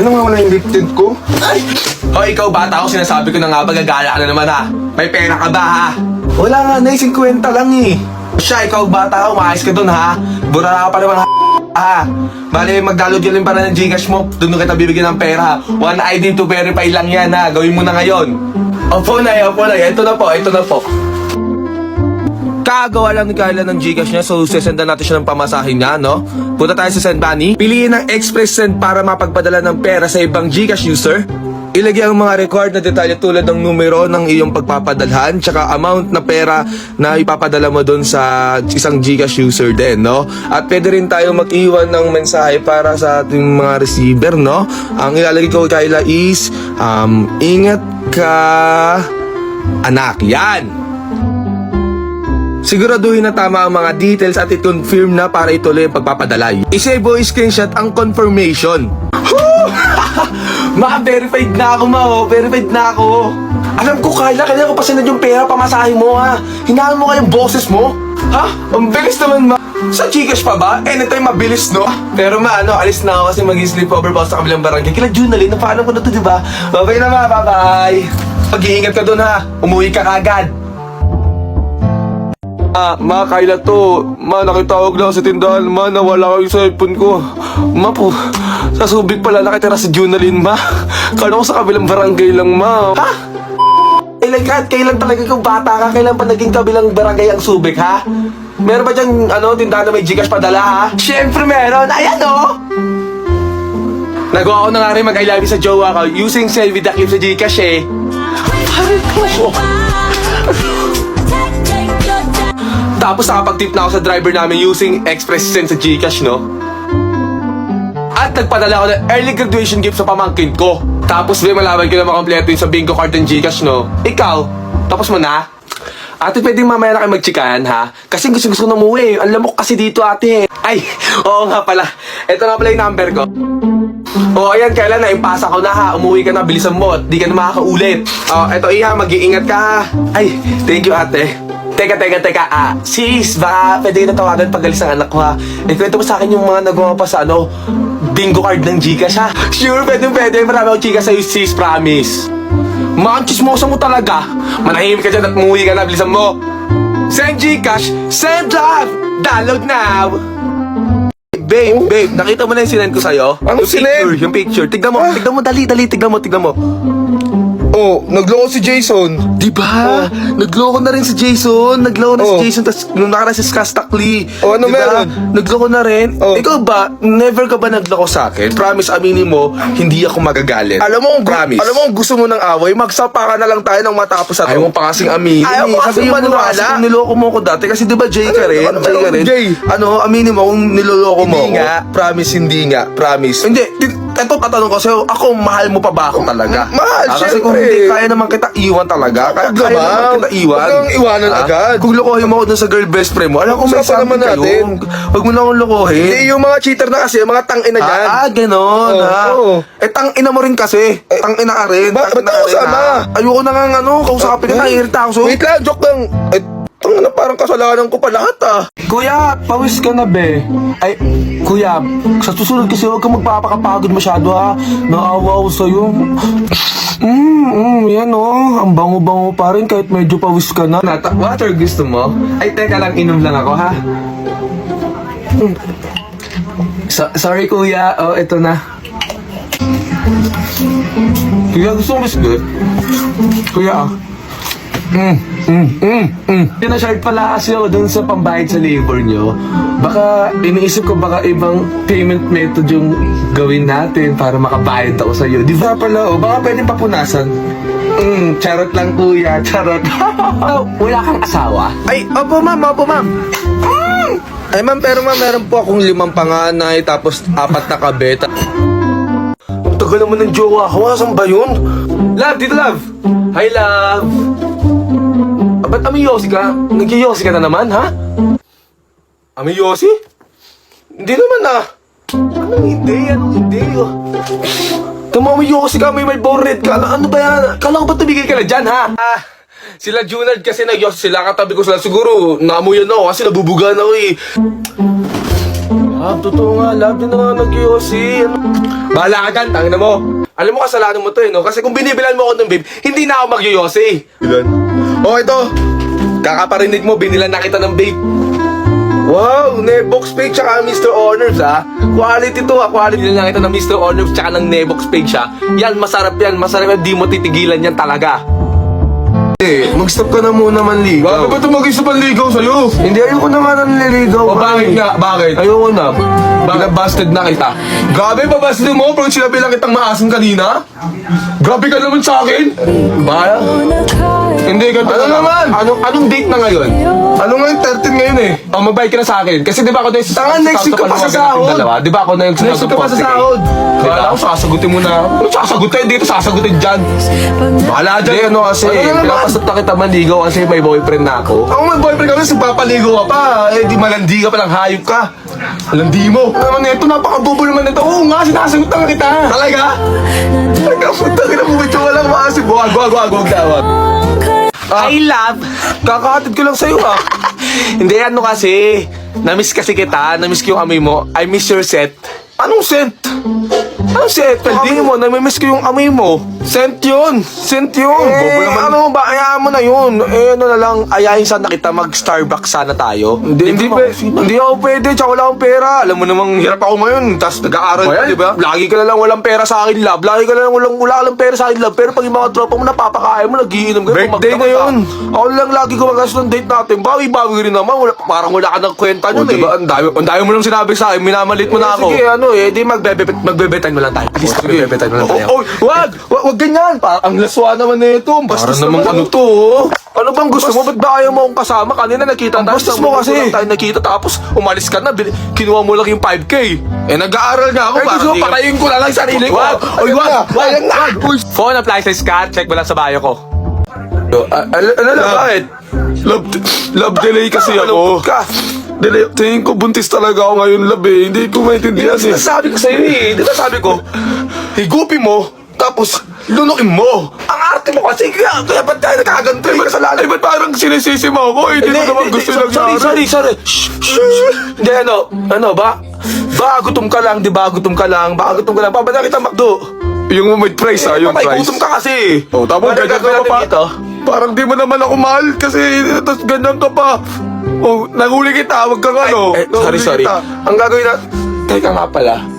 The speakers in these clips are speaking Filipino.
nawawala yung lip tint ko? Ay! O, ikaw bata ako, sinasabi ko na nga ba, gagala ka na naman ha? May pera ka ba ha? Wala nga, Nay. 50 lang eh. Siya, ikaw bata ako, maayos ka dun ha? Burara ka pa naman ha? Bale, mag-download ka rin para ng Gcash mo. Doon kita bibigyan ng pera ha? One ID to verify lang yan ha? Gawin mo na ngayon. Opo na, ito na po. Kagawa lang ni Kyla ng Gcash niya, so sesendan natin siya ng pamasahin niya, no? Punta tayo sa Send Money. Piliin ang Express Send para mapagpadala ng pera sa ibang Gcash user. Ilagay ang mga record na detalye tulad ng numero ng iyong pagpapadalhan, tsaka amount na pera na ipapadala mo doon sa isang Gcash user din, no? At pwede rin tayo mag-iwan ng mensahe para sa ating mga receiver, no? Ang ilalagay ko, Kyla, is ingat ka, anak. Yan! Siguraduhin na tama ang mga details at i-confirm na para ituloy ang pagpapadala. I-save o i-screenshot ang confirmation. Ma-verified na ako, verified na ako. Alam ko, Kyla, kailangan ko pasinad yung pera, pamasahin mo, ha? Hinaan mo kayong boses mo? Ha? Ang bilis naman, ma. Sa Gcash pa ba? Anytime mabilis, no? Pero alis na ako kasi mag-sleep over pa sa kabilang barangay. Kila Junalyn, napaalam ko na to, diba? Bye-bye na, ma. Bye-bye. Pag-iingat ka dun, ha? Umuwi ka kagad. Ma, Kyla to. Ma, nakitawag lang sa tindahan. Ma, nawala yung cellphone ko. Ma po, sa Subic pala nakitira si Junalyn, ma. Kala ko sa kabilang barangay lang, ma. Ha? Kailan talaga kung bata ka? Kailan pa naging kabilang barangay ang Subic, ha? Meron ba dyan, tindahan na may Gcash padala, ha? Siyempre meron. Ayan, Nagawa ko na nga rin mag-I love you sa jowa ko using selfie the clip sa Gcash, eh. Parang po. Tapos nakapag-tip na ako sa driver namin using Express Send sa Gcash, no? At nagpadala ako ng early graduation gift sa pamangkin ko. Tapos malaman ko na makompleto yung sa bingo card ng Gcash, no? Ikaw, tapos mo na? Ate, pwedeng mamaya na kayo magchikahan, ha? Kasi gusto ko na umuwi. Ang lamok kasi dito, ate. Ay, oo nga pala. Ito nga pala yung number ko. O, ayan, kailan na, impasa ko na, ha? Umuwi ka na, bilisan mo at di ka na makakaulit. O, eto, Iha, mag-iingat ka, ha? Ay, thank you, ate. Teka, sis, baka pwede kita tawagan pag alis ang anak ko, ha? Kwento mo sa akin yung mga nagawa pa sa, bingo card ng Gcash, ha? Sure, pwede. Marami akong chika sa'yo, sis, promise. Mga chismosa mo talaga. Manahimik ka dyan at umuwi ka na, bilisan mo. Send Gcash, send love, download now. Babe, nakita mo na yung sinend ko sa'yo? Anong sinend? Yung picture, tignan mo, dali, tignan mo. Oh, nagloko si Jason. Diba? Nagloko na rin si Jason. Tapos nung nakaraan si Skastakli. Oh, ano meron? Nagloko na rin. Oh. Ikaw ba, never ka ba nagloko sa akin? Promise, aminin mo, hindi ako magagalit. Alam mo, promise. Alam mo, gusto mo ng away, magsapa ka na lang tayo nang matapos na to. Ayaw mo pa kasing aminin. Ayaw mo kasing maniwala. Kung niloko mo ako dati, kasi diba Jay ka rin? Jay. Aminin mo kung niloloko mo ako. Hindi nga. Promise. Hindi, ito tatanong ko sa'yo, ako, mahal mo pa ba ako talaga? Mahal, Kasi kung syempre. hindi, kaya naman kita iwan talaga. Kaya naman kita iwan. Huwag kang iwanan agad. Kung lokohin mo ako dun sa girl best friend mo, alam ko may Usapan naman something kayo. Huwag mo na akong lokohin. Hindi, yung mga cheater na kasi, mga tangina dyan. Ganon, ha? Oo. Tangina mo rin kasi. Tangina ka rin. Ba't Tangina ako ka rin, sama? ha? Ayoko na nga, kausapin ka, naiirita ako. Wait lang, joke lang. Tangina, parang kasalanan ko pa lahat, Kuya, pawis ka na, be. Ay, kuya, sa susunod kasi huwag kang magpapakapagod masyado, ha? Naawa ako sa'yo. Yan, ang bango-bango pa rin kahit medyo pawis ka na. Water gusto mo? Ay, teka lang, inom lang ako, ha? Sorry, kuya. Ito na. Kuya, gusto mo biscuit? Kuya, Pina-short pala kasi ako dun sa pambayad sa labor nyo. Baka, iniisip ko baka ibang payment method yung gawin natin para makabayad ako sa'yo. Di ba pala, baka pwede papunasan. Charot lang kuya, charot. Wala kang asawa? Ay, opo ma'am. Ay ma'am, pero ma'am, meron po akong 5 panganay, tapos 4 na kabeta. Ang tagal naman ng jowa ko, saan ba yun? Love, dito love. Hi love. Ba't amiyosi ka? Nagyoyosi ka na naman, ha? Amiyosi? Hindi naman, Anong hindi? Amiyosi ka, may bored ka. Ano ba yan? Kala ko ba tumigil ka na dyan, ha? Sila Junard kasi nagyosi sila. Katabi ko sila siguro. Naamuyan ako kasi nabubugan ako, eh. Love, totoo nga. Love, din na nag-yossi. Bahala ka dyan, tangin na mo. Alam mo, kasalanan mo to no? Kasi kung binibilan mo ako ng babe, hindi na ako magyoyosi. Ilan? Oh, ito. Kakaparinig mo, binilan na kita ng babe. Wow, Nebox page tsaka Mr. Honors Quality to quality na kita ng Mr. Honors tsaka ng Nebox page Yan, masarap yan, di mo titigilan yan talaga. Mag-stop ka na muna manligaw. Bakit ba ito mag-isa panligaw sa'yo? Hindi, ayoko na nga nanliligaw. O bakit nga? Bakit? Ayoko na. Binabasted na kita. Grabe, babasted mo? Pag sinabi lang kitang maasim kanina? Grabe ka naman sa akin. Ba? Hindi, ganito Ano na lang. naman? Anong date na ngayon? Ano nga yung 13 ngayon eh? Oh, magbayad ka na sa akin. Kasi di ba ako na yung Tanga, next week ka pa sa sahod. Di ba ako na yung Next week ka pa sa sahod. Kala ko sasagutin mo na. Ano sasagutin? Dito sasagutin dyan. Bahala dyan. Hindi, ano kasi, Ano naman? pinapasat na kita manligaw kasi may boyfriend na ako. Ako may boyfriend ka kasi papaligo ka pa. Eh di malandi ka pa lang, hayop ka. Malandi mo. Ano naman ito? Napakabobo naman ito. Oo nga, sinasagot na kita. Talaga? Nagkapunta ka na mo. Ito walang maasip. Wag na. I love. Kakahatid ko lang sa'yo Hindi, ano kasi. Namiss kasi kita. Namiss ko yung amoy mo. I miss your set. Anong scent? Anong scent? Hindi mo, namimiss ko yung amoy mo. Scent yun. Scent yun. Bobo naman. Ano ba? Hayaan mo na yun. Ano na lang, ayahin sana kita mag-Starbucks sana tayo. Hindi ako pwede. Tsaka wala akong pera. Alam mo namang hirap ako ngayon. Tapos nag-aaral Well, pa, di ba? Lagi ka na lang walang pera sa akin, love. Lagi ka na lang wala ka lang pera sa akin, love. Pero pag yung mga tropa mo napapakain mo, nagiinom ka. Birthday pumakta ka. ngayon. Ako lang lagi gumagastos ng date natin. Bawi-bawi rin naman. Parang wala ka ng kwenta O, nun di ba? Ang dami mo nang sinabi sa akin. Minamalit mo na ako. Sige, di magbebetan mo lang tayo. At least magbebetan mo lang tayo. Wag ganyan. Parang ang laswa naman na ito. Bastos naman ano to. Ano bang gusto mo? Ba't ba ayaw mo akong kasama? Kanina nakita tayo. bastos mo kasi. Tayo nakita tapos umalis ka na. Kinuha mo lang yung 5K. Eh, nag-aaral nga ako. Eh, Parang gusto mo, patayin ko na lang yung sarili ko. Oy, wag. Phone appliances ka. Check mo lang sa bio ko. Ano lang, bakit? Love delay kasi ako. Ka. Delay. Tingin ko buntis talaga ako ngayon, love eh. Hindi ko maintindihan eh. Sabi ko sa'yo Di ba sabi ko, higupin mo, tapos lunukin mo. Ang arte mo kasi, kaya ba't tayo nagkaganto yung kasalanan? Ay, ba't parang sinisisi mo ako? Hindi ko naman gusto yung Sorry. Shh. Hindi, ano ba? Baka gutom ka lang, di ba? Gutom ka lang. Papadala kita McDo. Yung with price yung Patay, price. gutom ka kasi. Oh, tapos Ano ganyan gagawin ka natin pa. dito? Parang di mo naman ako mahal kasi tapos ganyan ka pa. Oh, nahuli kita, wag kang ano. Nahuli Sorry. kita. Ang gagawin na... Teka nga pala.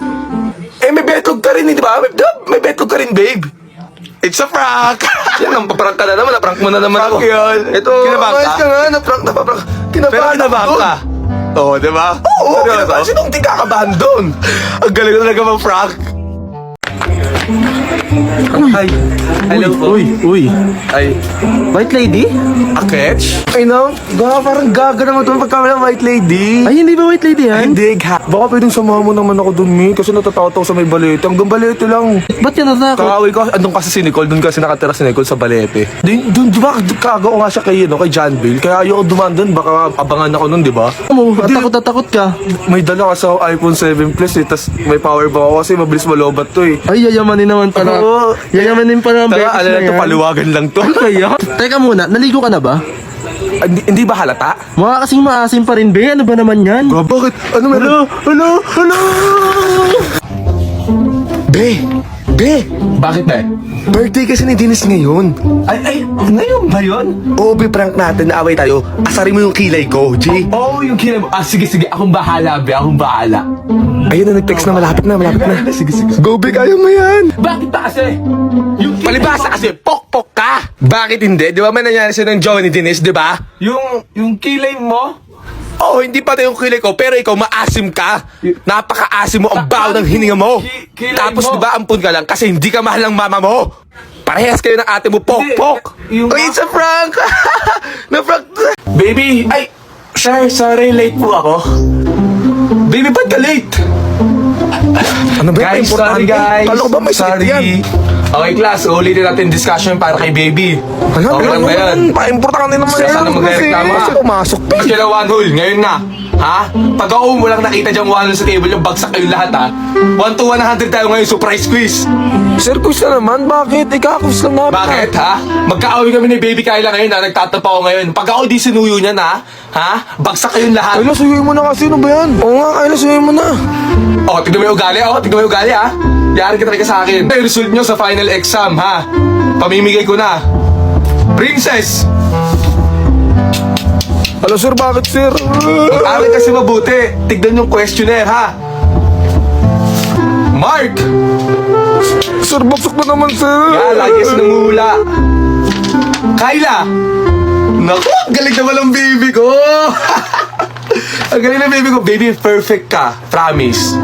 May betlog ka rin, di ba? May betlog ka rin, babe. It's a prank. Yan, ang paprank ka na naman. Naprank mo na naman ako. Prank yun. Ito, Kinabahan ayos ka? ka nga. Napaprank. Pero kinabahan ka. Oo, di ba? Oo, Seryoso? kinabahan. Sinong di kakabahan doon? Ang galing talaga mang prank. Hi. Hello po. Uy. Ay. White lady? A catch? I know. Parang gaga naman ito pagkamalang white lady. Ay, hindi ba white lady yan? Hindi, baka pwedeng samahan mo naman ako dun, Mi. Kasi natatakot ako sa may balete. Hanggang balete lang. Ba't ka natakot? Kakawin ko, andun kasi si Nicole, dun kasi nakatira si Nicole sa balete. Dun, di ba, kaga ko nga siya kay John Bill. Kaya ayoko dumaan dun, baka abangan ako nun, di ba? Mo, takot ka. May dala ka sa iPhone 7 Plus eh, tas may power bank ako kasi mabilis malobat to eh. Ay, yayamanin naman pala. Oo. Yayamanin pala ang Tara, beses alam na na to, yan. paluwagan lang to. Ano kaya? Teka muna, naligo ka na ba? Hindi ba halata? Mukha kasing maasim pa rin, be. Ano ba naman yan? Bakit? Ano meron? Hello! Be! Bakit ba? Birthday kasi ni Dennis ngayon. Ay, ngayon ba yun? Oo, prank natin na away tayo. Asarin mo yung kilay ko, G. Oo, yung kinab... sige, akong bahala, be. Akong bahala. Ayun na, nag-text na, malapit na. Sige. Go, be, kaya mo yan. Bakit ba kasi? Palibasa kasi, pok-pok ka. Bakit hindi? Di ba may nangyari sa'yo ng jowa ni Dennis, di ba? Yung kilay mo? Oo, hindi pa tayo yung kilay ko, pero ikaw maasim ka. Napaka-asim mo, ang baho ng hininga mo. Kilay Tapos mo. di ba ampun ka lang kasi hindi ka mahal ng mama mo. Parehas kayo ng ate mo, pok-pok. Yung- Oy, it's a prank. Na-prank. Baby, ay, sorry, late po ako. Baby, ba't ka late? Ano ba Guys, yung sorry guys. Kala ko ba may sakit yan? Okay, class, ulitin natin discussion para kay baby. Okay lang ba yan? Pa-importante naman Saan yan. na magreklamo? Kasi pumasok. Kailan one hole, ngayon na. Ha? Pag ako mo lang nakita diyang 1 sa table yung bagsak kayong lahat ha. 1 to 100 tayo ngayon, surprise quiz. Sir, quiz na naman. Bakit? Ika-quiz lang namin. Bakit ha? Magkaaway kami ni Baby Kyla ngayon ha. Nagtatapa ako ngayon. Pag ako di sinuyo niyan ha. Ha? Bagsak kayong lahat. Kayla, suyuin mo na kasi. Ano ba yan? Oo nga, Kayla, suyuin mo na. Oh, tignan mo yung ugali. Oh, tignan mo yung ugali ha. Yari ka talaga sa akin. Yung result nyo sa final exam ha. Pamimigay ko na. Princess! Alo, sir, bakit, sir? Amin kasi mabuti. Tignan yung questionnaire ha. Mark! Sir, baksok na naman, sir. Lagi kasi nanguhula. Kyla! Naku, ang galing naman ang baby ko! Ang galing na baby ko. Baby, perfect ka. Promise.